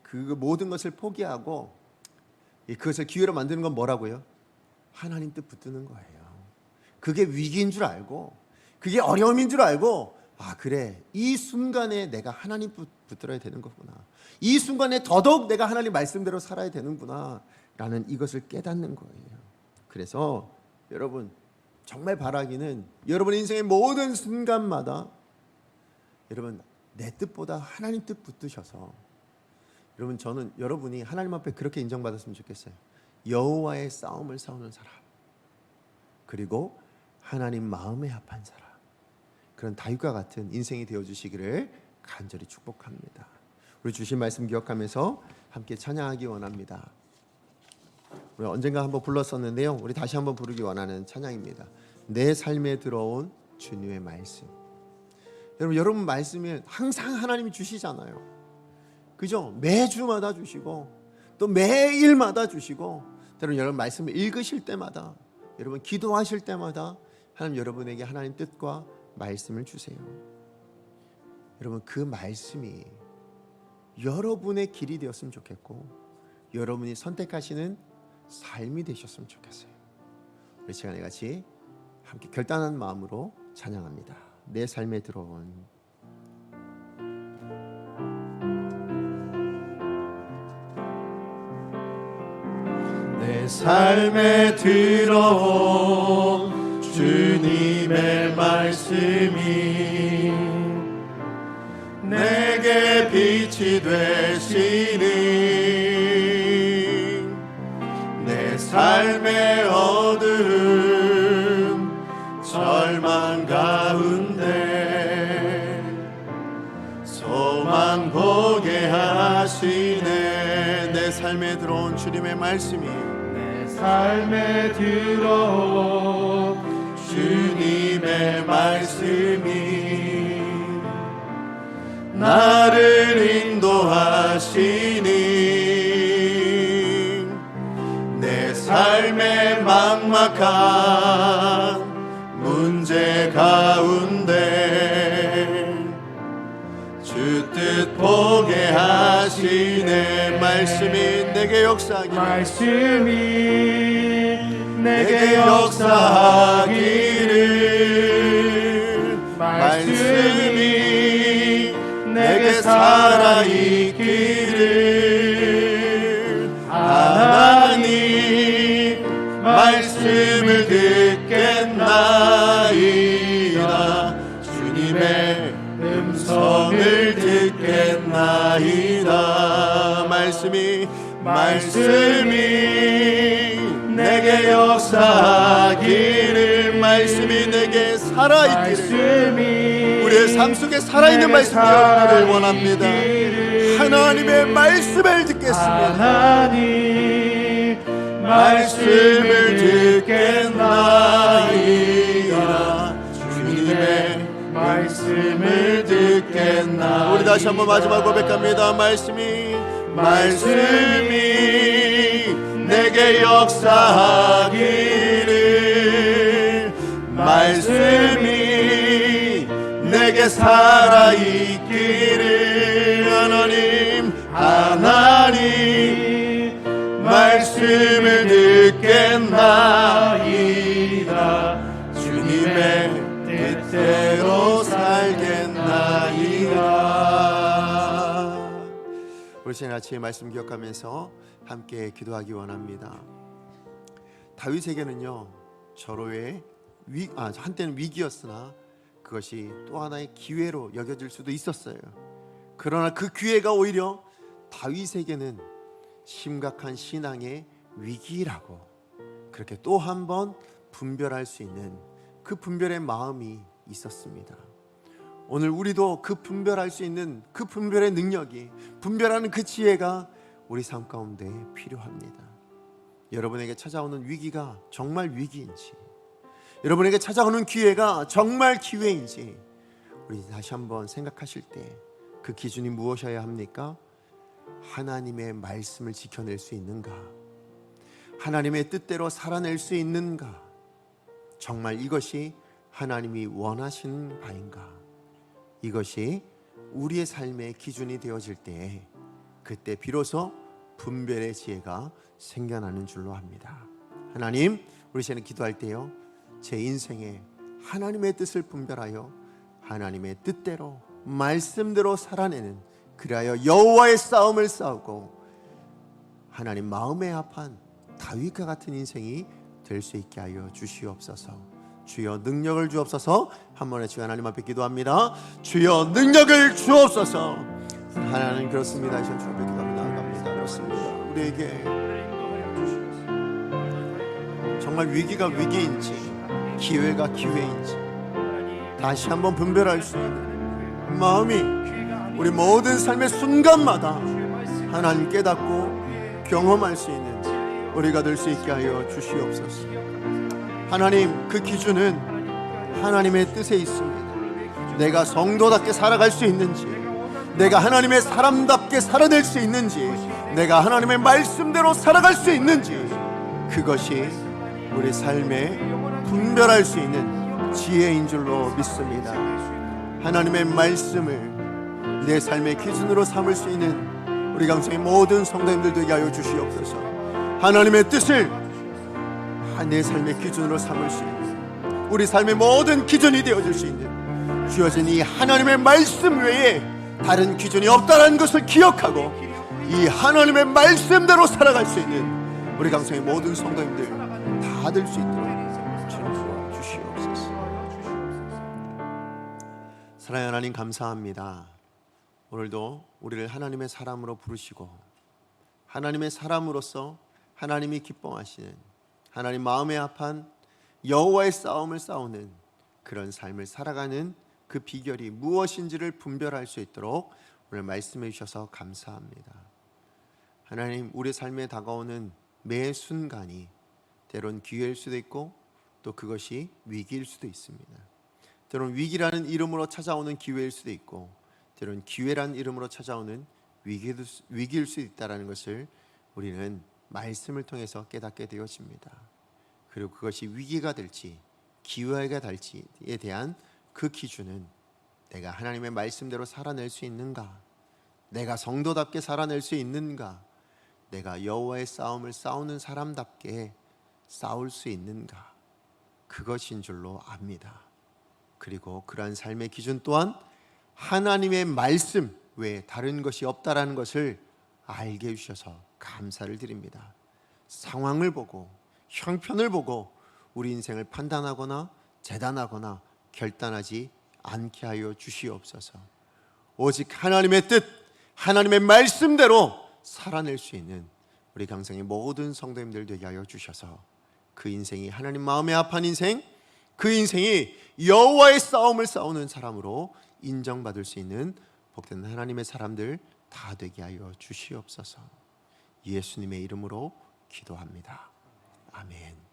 그 모든 것을 포기하고 그것을 기회로 만드는 건 뭐라고요? 하나님 뜻 붙드는 거예요. 그게 위기인 줄 알고, 그게 어려움인 줄 알고, 아 그래, 이 순간에 내가 하나님 붙들어야 되는 거구나, 이 순간에 더더욱 내가 하나님 말씀대로 살아야 되는구나, 라는 이것을 깨닫는 거예요. 그래서 여러분 정말 바라기는 여러분 인생의 모든 순간마다 여러분 내 뜻보다 하나님 뜻 붙드셔서 여러분 저는 여러분이 하나님 앞에 그렇게 인정받았으면 좋겠어요. 여호와의 싸움을 싸우는 사람, 그리고 하나님 마음에 합한 사람, 그런 다윗과 같은 인생이 되어주시기를 간절히 축복합니다. 우리 주신 말씀 기억하면서 함께 찬양하기 원합니다. 우리 언젠가 한번 불렀었는데요, 우리 다시 한번 부르기 원하는 찬양입니다. 내 삶에 들어온 주님의 말씀. 여러분 말씀이 항상 하나님이 주시잖아요. 그죠? 매주마다 주시고 또 매일마다 주시고, 여러분 말씀을 읽으실 때마다, 여러분 기도하실 때마다 하나님 여러분에게 하나님 뜻과 말씀을 주세요. 여러분 그 말씀이 여러분의 길이 되었으면 좋겠고 여러분이 선택하시는 삶이 되셨으면 좋겠어요. 우리 시간에 같이 함께 결단한 마음으로 찬양합니다. 내 삶에 들어온 내 삶에 들어온 주님의 말씀이 내게 빛이 되시니 내 삶의 어두운 절망 가운데 소망 보게 하시네. 내 삶에 들어온 주님의 말씀이 내 삶에 들어온 주님의 말씀이 나를 인도하시니 내 삶의 막막한 문제 가운데 주 뜻 보게 하시네. 말씀이 내게 역사하기를, 말씀이 내게 역사하기를 말씀이 내게 살아있기를 하나님 말씀을 듣겠나이다. 주님의 음성을 듣겠나이다. 말씀이 내게 역사하기를, 말씀이 내게 살아있기를, 우리의 삶 속에 살아있는 말씀이 되기를 원합니다. 하나님의 말씀을 듣겠습니다. 하나님 말씀을 듣겠나이다. 주님의 말씀을 듣겠나이다. 우리 다시 한번 마지막 고백합니다. 말씀이 내게 역사하기를, 말씀이 내게 살아있기를, 하나님 말씀을 듣겠나이다. 주님의 뜻대로 살겠나이다. 우리 시간 아침에 말씀 기억하면서 함께 기도하기 원합니다. 다윗에게는요 절호의 한때는 위기였으나 그것이 또 하나의 기회로 여겨질 수도 있었어요. 그러나 그 기회가 오히려 다윗에게는 심각한 신앙의 위기라고 그렇게 또 한 번 분별할 수 있는 그 분별의 마음이 있었습니다. 오늘 우리도 그 분별할 수 있는 그 분별의 능력이, 분별하는 그 지혜가 우리 삶 가운데 필요합니다. 여러분에게 찾아오는 위기가 정말 위기인지, 여러분에게 찾아오는 기회가 정말 기회인지 우리 다시 한번 생각하실 때 그 기준이 무엇이어야 합니까? 하나님의 말씀을 지켜낼 수 있는가? 하나님의 뜻대로 살아낼 수 있는가? 정말 이것이 하나님이 원하시는 바인가? 이것이 우리의 삶의 기준이 되어질 때 그때 비로소 분별의 지혜가 생겨나는 줄로 합니다. 하나님, 우리 시간에 기도할 때요 제 인생에 하나님의 뜻을 분별하여 하나님의 뜻대로 말씀대로 살아내는, 그리하여 여호와의 싸움을 싸우고 하나님 마음에 합한 다윗과 같은 인생이 될 수 있게 하여 주시옵소서. 주여 능력을 주옵소서. 한 번에 지금 하나님 앞에 기도합니다. 주여 능력을 주옵소서. 하나님 그렇습니다. 이 시간 주 앞에 기도합니다. 나아갑니다. 그렇습니다. 우리에게 정말 위기가 위기인지 기회가 기회인지 다시 한번 분별할 수 있는 마음이 우리 모든 삶의 순간마다 하나님 깨닫고 경험할 수 있는 우리가 될 수 있게 하여 주시옵소서. 하나님, 그 기준은 하나님의 뜻에 있습니다. 내가 성도답게 살아갈 수 있는지, 내가 하나님의 사람답게 살아낼 수 있는지, 내가 하나님의 말씀대로 살아갈 수 있는지, 그것이 우리 삶에 분별할 수 있는 지혜인 줄로 믿습니다. 하나님의 말씀을 내 삶의 기준으로 삼을 수 있는 우리 강성의 모든 성도님들 되게 하여 주시옵소서. 하나님의 뜻을 내 삶의 기준으로 삼을 수 있는, 우리 삶의 모든 기준이 되어줄 수 있는 주어진 이 하나님의 말씀 외에 다른 기준이 없다는 것을 기억하고 이 하나님의 말씀대로 살아갈 수 있는 우리 강성의 모든 성도님들 다 될 수 있도록 주님 주시옵소서. 사랑하는 하나님 감사합니다. 오늘도 우리를 하나님의 사람으로 부르시고 하나님의 사람으로서 하나님이 기뻐하시는, 하나님 마음에 합한 여호와의 싸움을 싸우는 그런 삶을 살아가는 그 비결이 무엇인지를 분별할 수 있도록 오늘 말씀해 주셔서 감사합니다. 하나님, 우리 삶에 다가오는 매 순간이 때론 기회일 수도 있고 또 그것이 위기일 수도 있습니다. 때론 위기라는 이름으로 찾아오는 기회일 수도 있고 때론 기회라는 이름으로 찾아오는 위기일 수 있다는 것을 우리는 말씀을 통해서 깨닫게 되어집니다. 그리고 그것이 위기가 될지 기회가 될지에 대한 그 기준은 내가 하나님의 말씀대로 살아낼 수 있는가, 내가 성도답게 살아낼 수 있는가, 내가 여호와의 싸움을 싸우는 사람답게 싸울 수 있는가, 그것인 줄로 압니다. 그리고 그러한 삶의 기준 또한 하나님의 말씀 외에 다른 것이 없다라는 것을 알게 해주셔서 감사를 드립니다. 상황을 보고 형편을 보고 우리 인생을 판단하거나 재단하거나 결단하지 않게 하여 주시옵소서. 오직 하나님의 뜻, 하나님의 말씀대로 살아낼 수 있는 우리 강성의 모든 성도님들 되게 하여 주셔서 그 인생이 하나님 마음에 합한 인생, 그 인생이 여호와의 싸움을 싸우는 사람으로 인정받을 수 있는 복된 하나님의 사람들 다 되게 하여 주시옵소서. 예수님의 이름으로 기도합니다. 아멘.